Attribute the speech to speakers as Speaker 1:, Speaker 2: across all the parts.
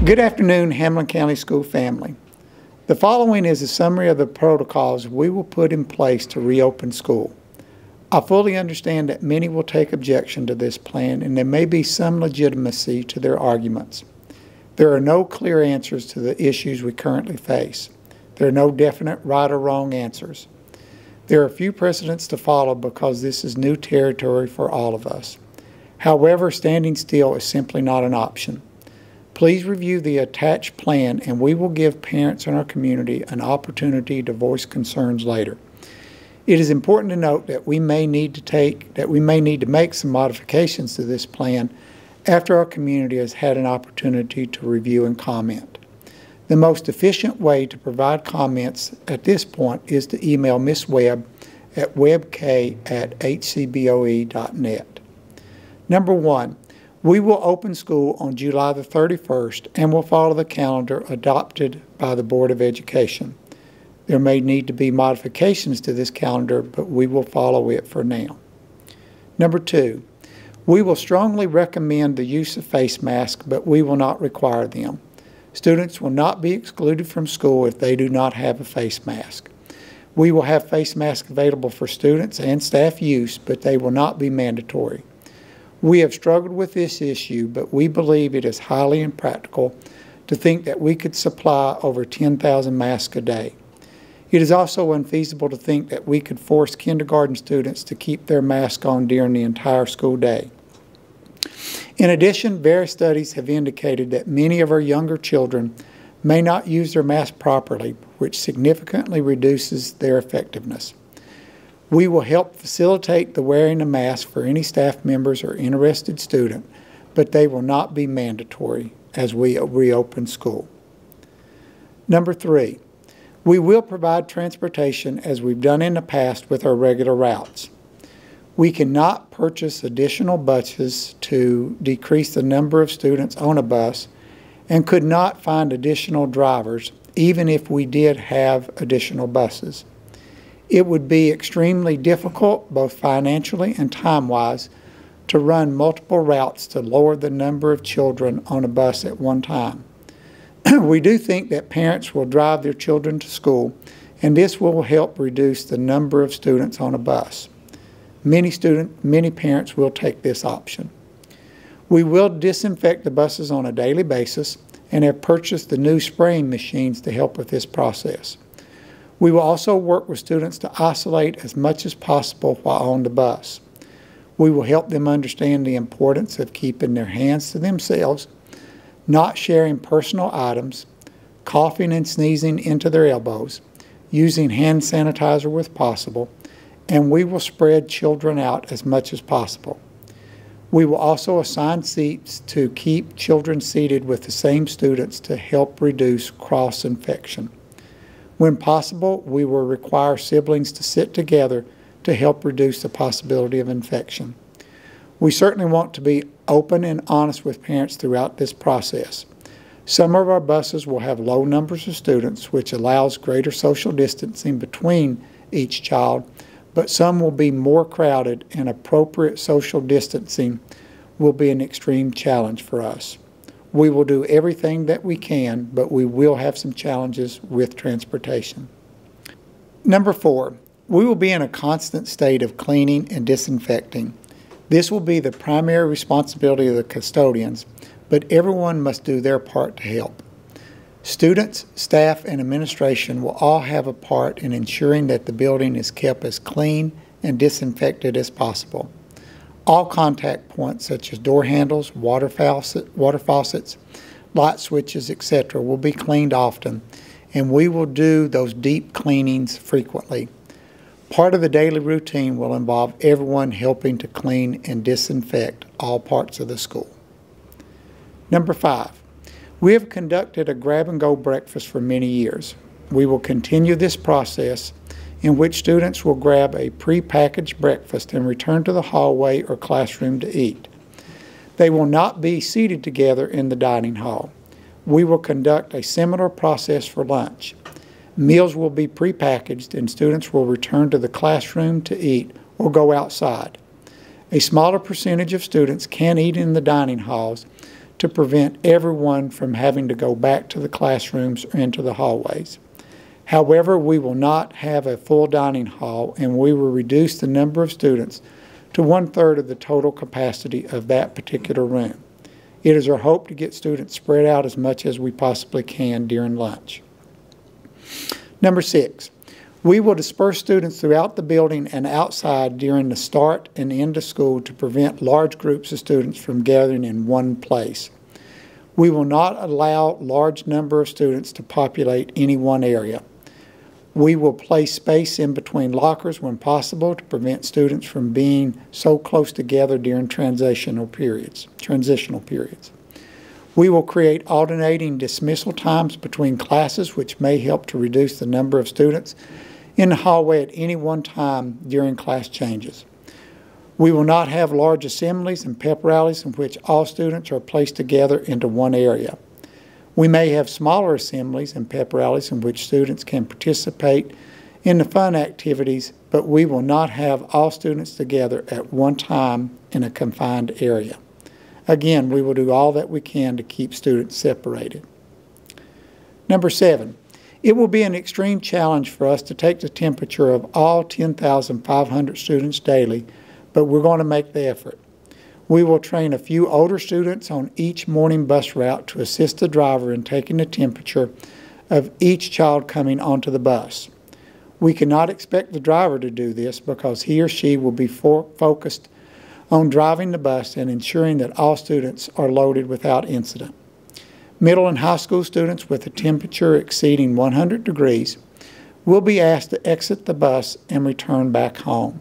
Speaker 1: Good afternoon, Hamblen County School family. The following is a summary of the protocols we will put in place to reopen school. I fully understand that many will take objection to this plan, and there may be some legitimacy to their arguments. There are no clear answers to the issues we currently face. There are no definite right or wrong answers. There are few precedents to follow because this is new territory for all of us. However, standing still is simply not an option. Please review the attached plan, and we will give parents in our community an opportunity to voice concerns later. It is important to note that we may need to make some modifications to this plan after our community has had an opportunity to review and comment. The most efficient way to provide comments at this point is to email Ms. Webb at webk@hcboe.net. Number 1. We will open school on July the 31st and will follow the calendar adopted by the Board of Education. There may need to be modifications to this calendar, but we will follow it for now. Number 2, we will strongly recommend the use of face masks, but we will not require them. Students will not be excluded from school if they do not have a face mask. We will have face masks available for students and staff use, but they will not be mandatory. We have struggled with this issue, but we believe it is highly impractical to think that we could supply over 10,000 masks a day. It is also unfeasible to think that we could force kindergarten students to keep their mask on during the entire school day. In addition, various studies have indicated that many of our younger children may not use their mask properly, which significantly reduces their effectiveness. We will help facilitate the wearing of masks for any staff members or interested student, but they will not be mandatory as we reopen school. Number 3, we will provide transportation as we've done in the past with our regular routes. We cannot purchase additional buses to decrease the number of students on a bus and could not find additional drivers even if we did have additional buses. It would be extremely difficult, both financially and time-wise, to run multiple routes to lower the number of children on a bus at one time. We do think that parents will drive their children to school, and this will help reduce the number of students on a bus. Many parents will take this option. We will disinfect the buses on a daily basis and have purchased the new spraying machines to help with this process. We will also work with students to isolate as much as possible while on the bus. We will help them understand the importance of keeping their hands to themselves, not sharing personal items, coughing and sneezing into their elbows, using hand sanitizer when possible, and we will spread children out as much as possible. We will also assign seats to keep children seated with the same students to help reduce cross-infection. When possible, we will require siblings to sit together to help reduce the possibility of infection. We certainly want to be open and honest with parents throughout this process. Some of our buses will have low numbers of students, which allows greater social distancing between each child, but some will be more crowded, and appropriate social distancing will be an extreme challenge for us. We will do everything that we can, but we will have some challenges with transportation. Number 4, we will be in a constant state of cleaning and disinfecting. This will be the primary responsibility of the custodians, but everyone must do their part to help. Students, staff, and administration will all have a part in ensuring that the building is kept as clean and disinfected as possible. All contact points such as door handles, water faucets, light switches, etc. will be cleaned often, and we will do those deep cleanings frequently. Part of the daily routine will involve everyone helping to clean and disinfect all parts of the school. Number 5, we have conducted a grab-and-go breakfast for many years. We will continue this process in which students will grab a pre-packaged breakfast and return to the hallway or classroom to eat. They will not be seated together in the dining hall. We will conduct a similar process for lunch. Meals will be pre-packaged, and students will return to the classroom to eat or go outside. A smaller percentage of students can eat in the dining halls to prevent everyone from having to go back to the classrooms or into the hallways. However, we will not have a full dining hall, and we will reduce the number of students to 1/3 of the total capacity of that particular room. It is our hope to get students spread out as much as we possibly can during lunch. Number 6, we will disperse students throughout the building and outside during the start and end of school to prevent large groups of students from gathering in one place. We will not allow large number of students to populate any one area. We will place space in between lockers when possible to prevent students from being so close together during transitional periods. We will create alternating dismissal times between classes, which may help to reduce the number of students in the hallway at any one time during class changes. We will not have large assemblies and pep rallies in which all students are placed together into one area. We may have smaller assemblies and pep rallies in which students can participate in the fun activities, but we will not have all students together at one time in a confined area. Again, we will do all that we can to keep students separated. Number 7, it will be an extreme challenge for us to take the temperature of all 10,500 students daily, but we're going to make the effort. We will train a few older students on each morning bus route to assist the driver in taking the temperature of each child coming onto the bus. We cannot expect the driver to do this because he or she will be focused on driving the bus and ensuring that all students are loaded without incident. Middle and high school students with a temperature exceeding 100 degrees will be asked to exit the bus and return back home.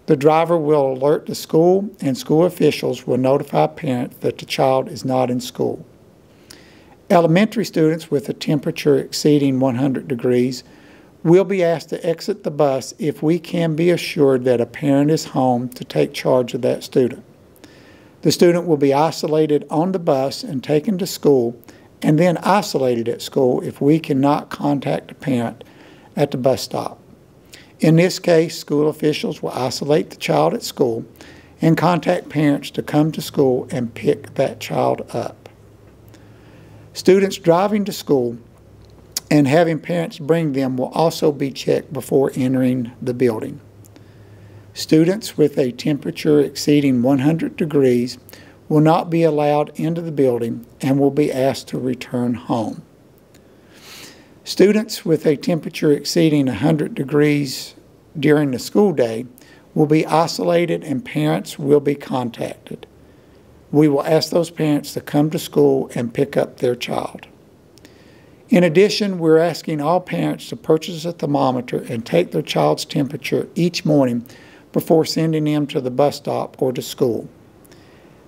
Speaker 1: The driver will alert the school, and school officials will notify parents that the child is not in school. Elementary students with a temperature exceeding 100 degrees will be asked to exit the bus if we can be assured that a parent is home to take charge of that student. The student will be isolated on the bus and taken to school, and then isolated at school if we cannot contact a parent at the bus stop. In this case, school officials will isolate the child at school and contact parents to come to school and pick that child up. Students driving to school and having parents bring them will also be checked before entering the building. Students with a temperature exceeding 100 degrees will not be allowed into the building and will be asked to return home. Students with a temperature exceeding 100 degrees during the school day will be isolated and parents will be contacted. We will ask those parents to come to school and pick up their child. In addition, we're asking all parents to purchase a thermometer and take their child's temperature each morning before sending them to the bus stop or to school.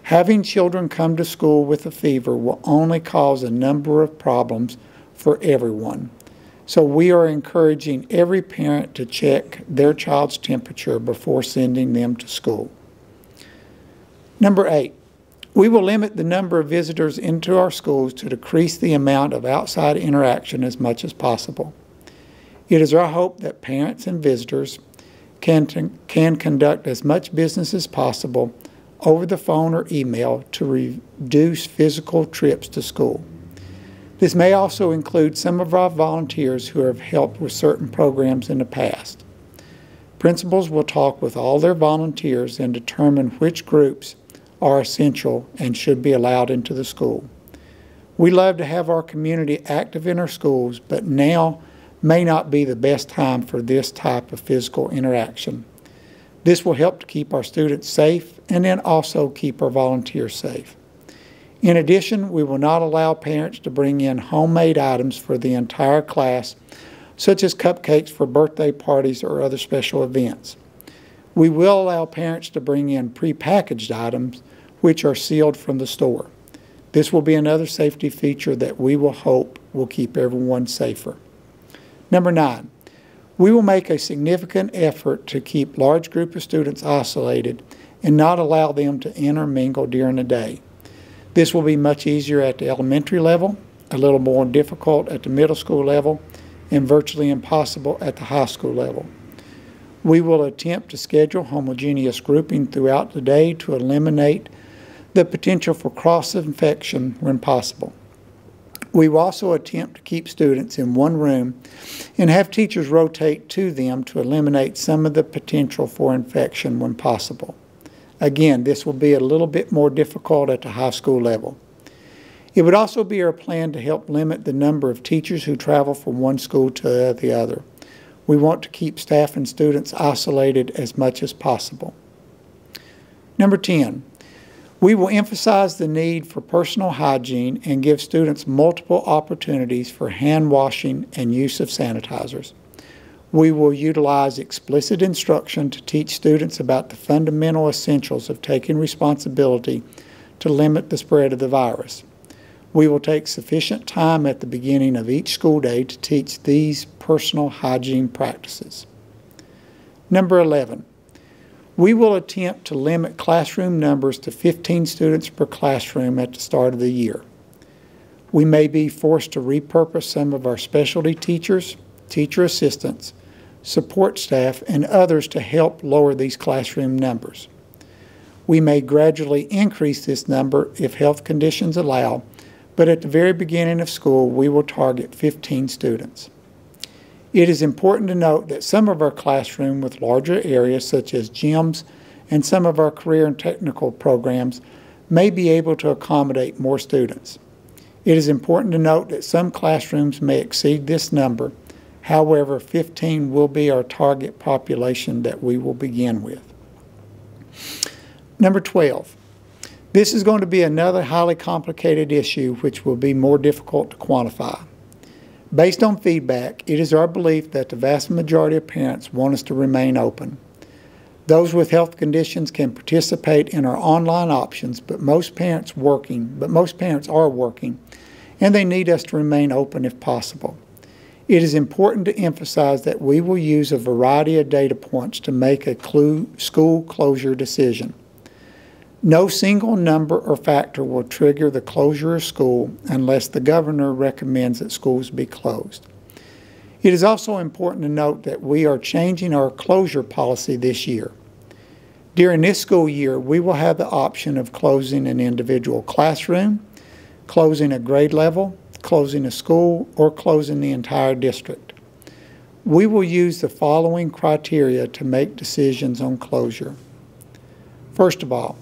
Speaker 1: Having children come to school with a fever will only cause a number of problems for everyone. So we are encouraging every parent to check their child's temperature before sending them to school. Number 8, we will limit the number of visitors into our schools to decrease the amount of outside interaction as much as possible. It is our hope that parents and visitors can conduct as much business as possible over the phone or email to reduce physical trips to school. This may also include some of our volunteers who have helped with certain programs in the past. Principals will talk with all their volunteers and determine which groups are essential and should be allowed into the school. We love to have our community active in our schools, but now may not be the best time for this type of physical interaction. This will help to keep our students safe and then also keep our volunteers safe. In addition, we will not allow parents to bring in homemade items for the entire class, such as cupcakes for birthday parties or other special events. We will allow parents to bring in prepackaged items which are sealed from the store. This will be another safety feature that we will hope will keep everyone safer. Number 9, we will make a significant effort to keep large groups of students isolated and not allow them to intermingle during the day. This will be much easier at the elementary level, a little more difficult at the middle school level, and virtually impossible at the high school level. We will attempt to schedule homogeneous grouping throughout the day to eliminate the potential for cross-infection when possible. We will also attempt to keep students in one room and have teachers rotate to them to eliminate some of the potential for infection when possible. Again, this will be a little bit more difficult at the high school level. It would also be our plan to help limit the number of teachers who travel from one school to the other. We want to keep staff and students isolated as much as possible. Number 10, we will emphasize the need for personal hygiene and give students multiple opportunities for hand washing and use of sanitizers. We will utilize explicit instruction to teach students about the fundamental essentials of taking responsibility to limit the spread of the virus. We will take sufficient time at the beginning of each school day to teach these personal hygiene practices. Number 11, we will attempt to limit classroom numbers to 15 students per classroom at the start of the year. We may be forced to repurpose some of our specialty teachers, teacher assistants, support staff, and others to help lower these classroom numbers. We may gradually increase this number if health conditions allow, but at the very beginning of school, we will target 15 students. It is important to note that some of our classrooms with larger areas, such as gyms and some of our career and technical programs, may be able to accommodate more students. It is important to note that some classrooms may exceed this number. However, 15 will be our target population that we will begin with. Number 12. This is going to be another highly complicated issue which will be more difficult to quantify. Based on feedback, it is our belief that the vast majority of parents want us to remain open. Those with health conditions can participate in our online options, but most parents are working, and they need us to remain open if possible. It is important to emphasize that we will use a variety of data points to make a school closure decision. No single number or factor will trigger the closure of school unless the governor recommends that schools be closed. It is also important to note that we are changing our closure policy this year. During this school year, we will have the option of closing an individual classroom, closing a grade level, closing a school, or closing the entire district. We will use the following criteria to make decisions on closure. First of all,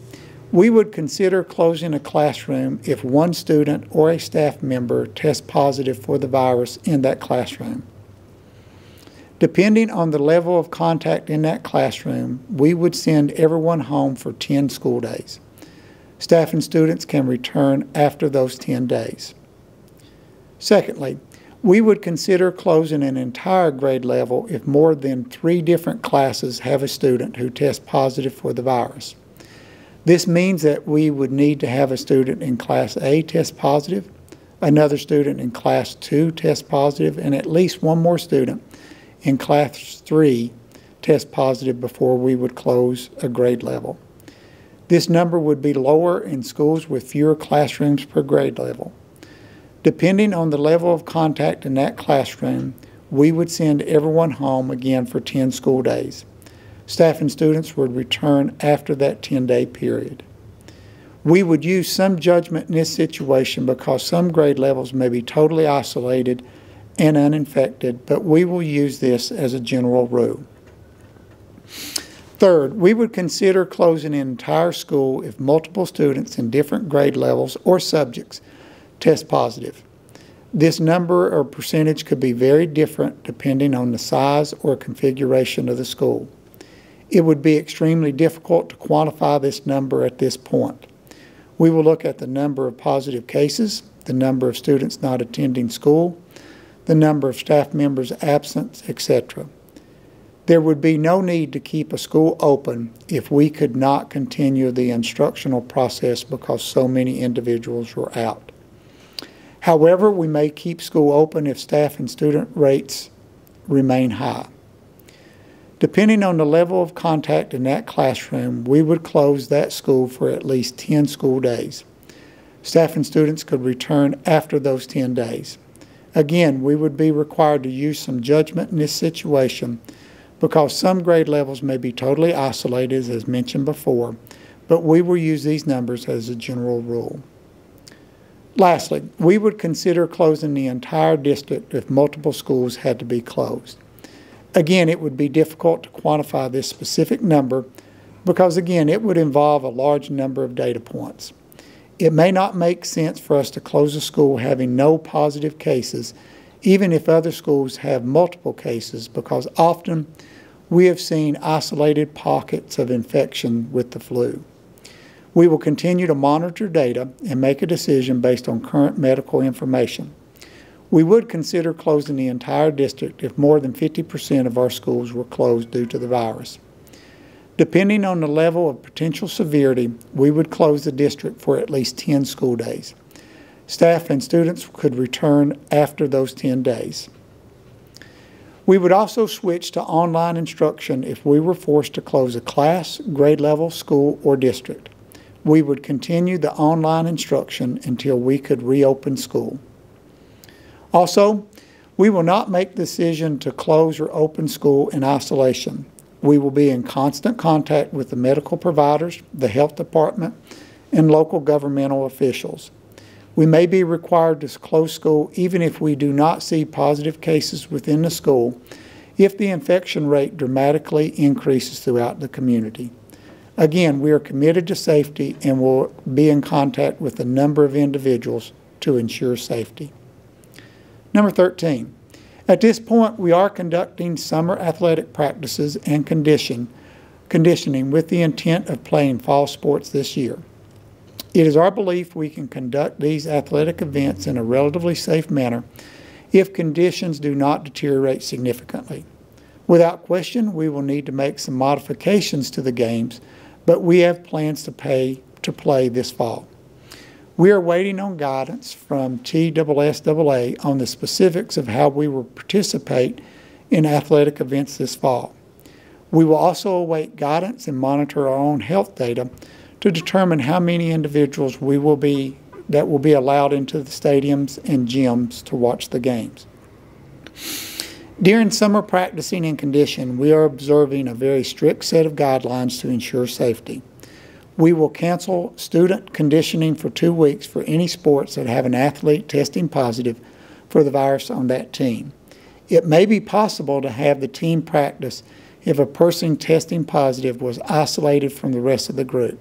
Speaker 1: we would consider closing a classroom if one student or a staff member tests positive for the virus in that classroom. Depending on the level of contact in that classroom, we would send everyone home for 10 school days. Staff and students can return after those 10 days. Secondly, we would consider closing an entire grade level if more than 3 different classes have a student who tests positive for the virus. This means that we would need to have a student in Class A test positive, another student in Class 2 test positive, and at least one more student in Class 3 test positive before we would close a grade level. This number would be lower in schools with fewer classrooms per grade level. Depending on the level of contact in that classroom, we would send everyone home again for 10 school days. Staff and students would return after that 10-day period. We would use some judgment in this situation because some grade levels may be totally isolated and uninfected, but we will use this as a general rule. Third, we would consider closing an entire school if multiple students in different grade levels or subjects test positive. This number or percentage could be very different depending on the size or configuration of the school. It would be extremely difficult to quantify this number at this point. We will look at the number of positive cases, the number of students not attending school, the number of staff members absent, etc. There would be no need to keep a school open if we could not continue the instructional process because so many individuals were out. However, we may keep school open if staff and student rates remain high. Depending on the level of contact in that classroom, we would close that school for at least 10 school days. Staff and students could return after those 10 days. Again, we would be required to use some judgment in this situation because some grade levels may be totally isolated, as mentioned before, but we will use these numbers as a general rule. Lastly, we would consider closing the entire district if multiple schools had to be closed. Again, it would be difficult to quantify this specific number because, again, it would involve a large number of data points. It may not make sense for us to close a school having no positive cases, even if other schools have multiple cases, because often we have seen isolated pockets of infection with the flu. We will continue to monitor data and make a decision based on current medical information. We would consider closing the entire district if more than 50% of our schools were closed due to the virus. Depending on the level of potential severity, we would close the district for at least 10 school days. Staff and students could return after those 10 days. We would also switch to online instruction if we were forced to close a class, grade level, school, or district. We would continue the online instruction until we could reopen school. Also, we will not make the decision to close or open school in isolation. We will be in constant contact with the medical providers, the health department, and local governmental officials. We may be required to close school even if we do not see positive cases within the school if the infection rate dramatically increases throughout the community. Again, we are committed to safety and will be in contact with a number of individuals to ensure safety. Number 13, at this point we are conducting summer athletic practices and conditioning with the intent of playing fall sports this year. It is our belief we can conduct these athletic events in a relatively safe manner if conditions do not deteriorate significantly. Without question, we will need to make some modifications to the games, but we have plans to play this fall. We are waiting on guidance from TSSAA on the specifics of how we will participate in athletic events this fall. We will also await guidance and monitor our own health data to determine how many individuals that will be allowed into the stadiums and gyms to watch the games. During summer practicing and conditioning, we are observing a very strict set of guidelines to ensure safety. We will cancel student conditioning for 2 weeks for any sports that have an athlete testing positive for the virus on that team. It may be possible to have the team practice if a person testing positive was isolated from the rest of the group.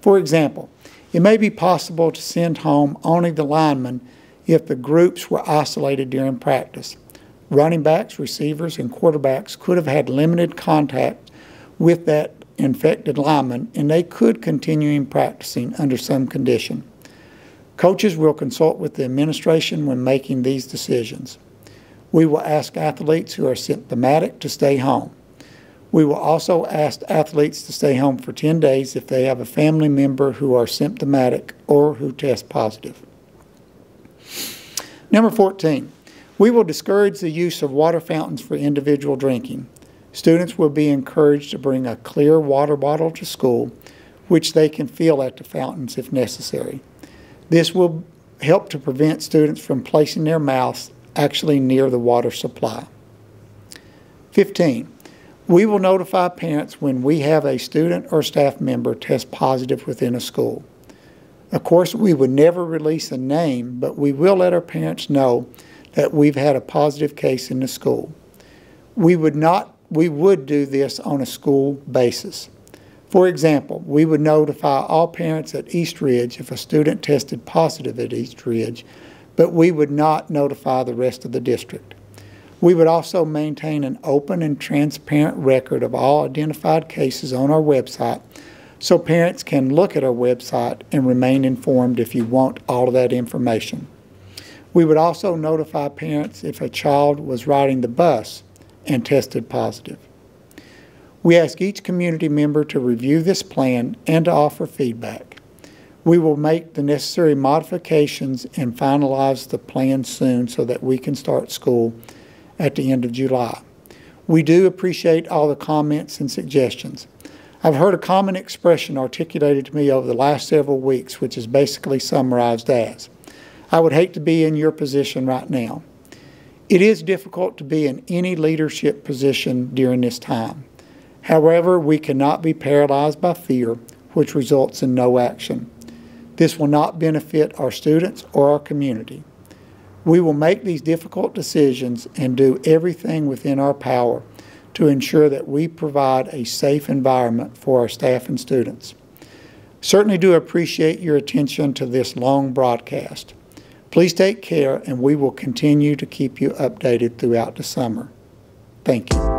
Speaker 1: For example, it may be possible to send home only the linemen if the groups were isolated during practice. Running backs, receivers, and quarterbacks could have had limited contact with that infected lineman, and they could continue practicing under some condition. Coaches will consult with the administration when making these decisions. We will ask athletes who are symptomatic to stay home. We will also ask athletes to stay home for 10 days if they have a family member who are symptomatic or who test positive. Number 14, we will discourage the use of water fountains for individual drinking. Students will be encouraged to bring a clear water bottle to school, which they can fill at the fountains if necessary. This will help to prevent students from placing their mouths actually near the water supply. 15. We will notify parents when we have a student or staff member test positive within a school. Of course, we would never release a name, but we will let our parents know that we've had a positive case in the school. We would do this on a school basis. For example, we would notify all parents at East Ridge if a student tested positive at East Ridge, but we would not notify the rest of the district. We would also maintain an open and transparent record of all identified cases on our website so parents can look at our website and remain informed if you want all of that information. We would also notify parents if a child was riding the bus and tested positive. We ask each community member to review this plan and to offer feedback. We will make the necessary modifications and finalize the plan soon so that we can start school at the end of July. We do appreciate all the comments and suggestions. I've heard a common expression articulated to me over the last several weeks, which is basically summarized as, "I would hate to be in your position right now." It is difficult to be in any leadership position during this time. However, we cannot be paralyzed by fear, which results in no action. This will not benefit our students or our community. We will make these difficult decisions and do everything within our power to ensure that we provide a safe environment for our staff and students. Certainly do appreciate your attention to this long broadcast. Please take care, and we will continue to keep you updated throughout the summer. Thank you.